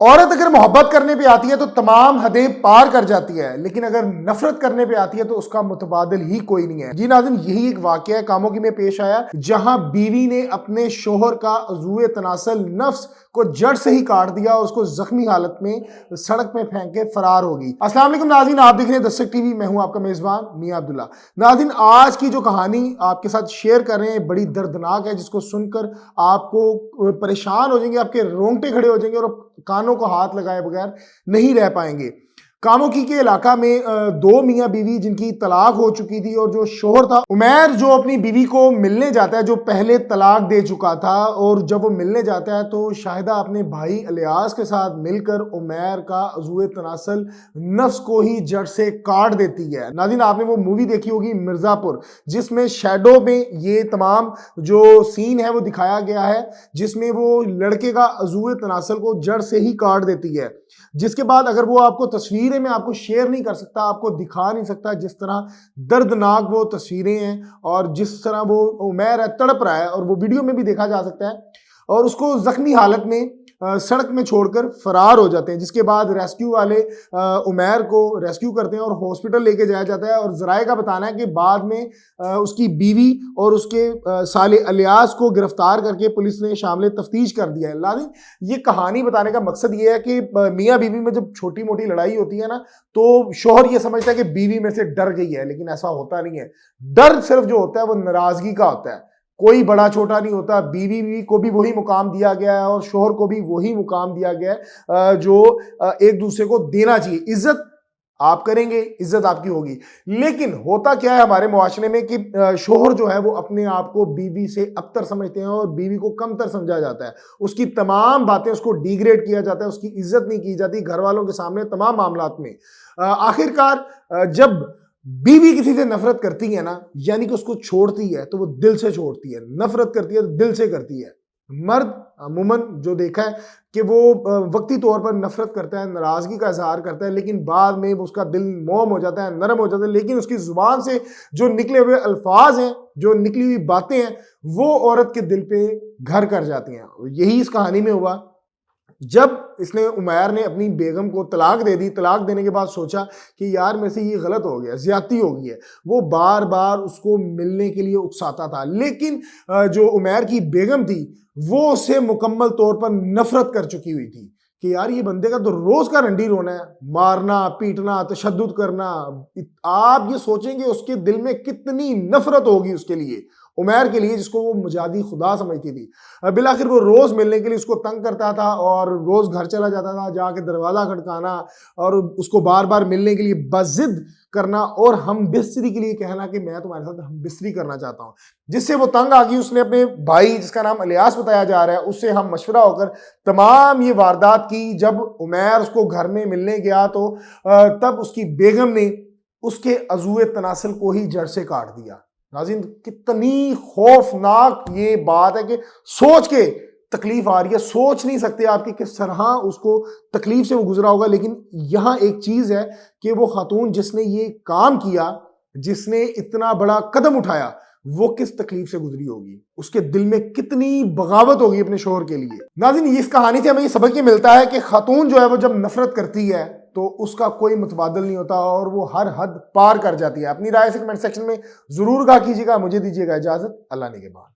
औरत अगर मोहब्बत करने पे आती है तो तमाम हदें पार कर जाती है, लेकिन अगर नफरत करने पे आती है तो उसका मुतबादिल ही कोई नहीं है। जी नाज़रीन, यही एक वाकया है कामोगी में पेश आया, जहां बीवी ने अपने शोहर का अज़ूए तनासल नफ्स को जड़ से ही काट दिया और उसको जख्मी हालत में सड़क पे फेंक के फरार हो गई। अस्सलाम वालेकुम नाज़रीन, आप देख रहे हैं दस्तक टीवी, मैं हूं आपका मेजबान मियां अब्दुल्ला। नाज़रीन, आज की जो कहानी आपके साथ शेयर कर रहे हैं बड़ी दर्दनाक है, जिसको सुनकर आपको परेशान हो जाएंगे, आपके रोंगटे खड़े हो जाएंगे और कानों को हाथ लगाए बगैर नहीं रह पाएंगे। कामोकी के इलाका में दो मियां बीवी जिनकी तलाक हो चुकी थी और जो शोहर था उमैर, जो अपनी बीवी को मिलने जाता है, जो पहले तलाक दे चुका था, और जब वो मिलने जाता है तो शाहिदा अपने भाई अलियास के साथ मिलकर उमैर का अज़ूए तनासल नफ्स को ही जड़ से काट देती है। नाज़रीन, आपने वो मूवी देखी होगी मिर्जापुर, जिसमें शैडो में ये तमाम जो सीन है वो दिखाया गया है, जिसमें वो लड़के का अज़ूए तनासल को जड़ से ही काट देती है। जिसके बाद अगर वो आपको तस्वीरें में आपको शेयर नहीं कर सकता, आपको दिखा नहीं सकता जिस तरह दर्दनाक वो तस्वीरें हैं और जिस तरह वो उमैर है तड़प रहा है, और वो वीडियो में भी देखा जा सकता है, और उसको जख्मी हालत में सड़क में छोड़कर फरार हो जाते हैं। जिसके बाद रेस्क्यू वाले उमैर को रेस्क्यू करते हैं और हॉस्पिटल लेके जाया जाता है, और जराए का बताना है कि बाद में उसकी बीवी और उसके साले अलियास को गिरफ्तार करके पुलिस ने शामिल तफ्तीश कर दिया है। लाजिम, ये कहानी बताने का मकसद ये है कि मियाँ बीवी में जब छोटी मोटी लड़ाई होती है ना, तो शोहर ये समझता है कि बीवी में से डर गई है, लेकिन ऐसा होता नहीं है। डर सिर्फ जो होता है वो नाराजगी का होता है, कोई बड़ा छोटा नहीं होता। बीवी को भी वही मुकाम दिया गया है और शोहर को भी वही मुकाम दिया गया है जो एक दूसरे को देना चाहिए। इज्जत आप करेंगे, इज्जत आपकी होगी। लेकिन होता क्या है हमारे मुआशरे में कि शोहर जो है वो अपने आप को बीवी से अबतर समझते हैं और बीवी को कमतर समझा जाता है। उसकी तमाम बातें, उसको डिग्रेड किया जाता है, उसकी इज्जत नहीं की जाती घर वालों के सामने, तमाम मामलात में। आखिरकार जब बीवी किसी से नफरत करती है ना, यानी कि उसको छोड़ती है, तो वो दिल से छोड़ती है। नफरत करती है तो दिल से करती है। मर्द अमूमन जो देखा है कि वो वक्ती तौर पर नफरत करता है, नाराजगी का इजहार करता है, लेकिन बाद में उसका दिल मोम हो जाता है, नरम हो जाता है, लेकिन उसकी जुबान से जो निकले हुए अल्फाज हैं, जो निकली हुई बातें हैं, वो औरत के दिल पे घर कर जाती हैं। यही इस कहानी में हुआ। जब इसने उमैर ने अपनी बेगम को तलाक दे दी, तलाक देने के बाद सोचा कि यार मेरे से ये गलत हो गया, ज्यादती हो गई है। वो बार बार उसको मिलने के लिए उकसाता था, लेकिन जो उमैर की बेगम थी वो उससे मुकम्मल तौर पर नफरत कर चुकी हुई थी कि यार ये बंदे का तो रोज का रंडी रोना है, मारना, पीटना, तशद्दुद करना। आप ये सोचेंगे उसके दिल में कितनी नफरत होगी उसके लिए, उमैर के लिए, जिसको वो मुजादी खुदा समझती थी। बिलाखिर वो रोज मिलने के लिए उसको तंग करता था और रोज घर चला जाता था, जाके दरवाजा खटकाना और उसको बार बार मिलने के लिए बजिद करना और हम बिस्तरी के लिए कहना कि मैं तुम्हारे साथ हम बिस्तरी करना चाहता हूं। जिससे वो तंग आ गई। उसने अपने भाई, जिसका नाम अलियास बताया जा रहा है, उससे हम मशवरा होकर तमाम ये वारदात की। जब उमैर उसको घर में मिलने गया तो तब उसकी बेगम ने उसके अज़ूए तनासल को ही जड़ से काट दिया। नाज़रीन, कितनी खौफनाक ये बात है कि सोच के तकलीफ आ रही है। सोच नहीं सकते आपकी किस तरह उसको तकलीफ से वो गुजरा होगा। लेकिन यहां एक चीज है कि वो खातून जिसने ये काम किया, जिसने इतना बड़ा कदम उठाया, वो किस तकलीफ से गुजरी होगी, उसके दिल में कितनी बगावत होगी अपने शोहर के लिए। नाज़रीन, इस कहानी से हमें ये सबक ये मिलता है कि खातून जो है वो जब नफरत करती है तो उसका कोई मुतबादल नहीं होता और वो हर हद पार कर जाती है। अपनी राय से कमेंट सेक्शन में जरूर कहा कीजिएगा। मुझे दीजिएगा इजाजत। अल्लाह ने के बाद।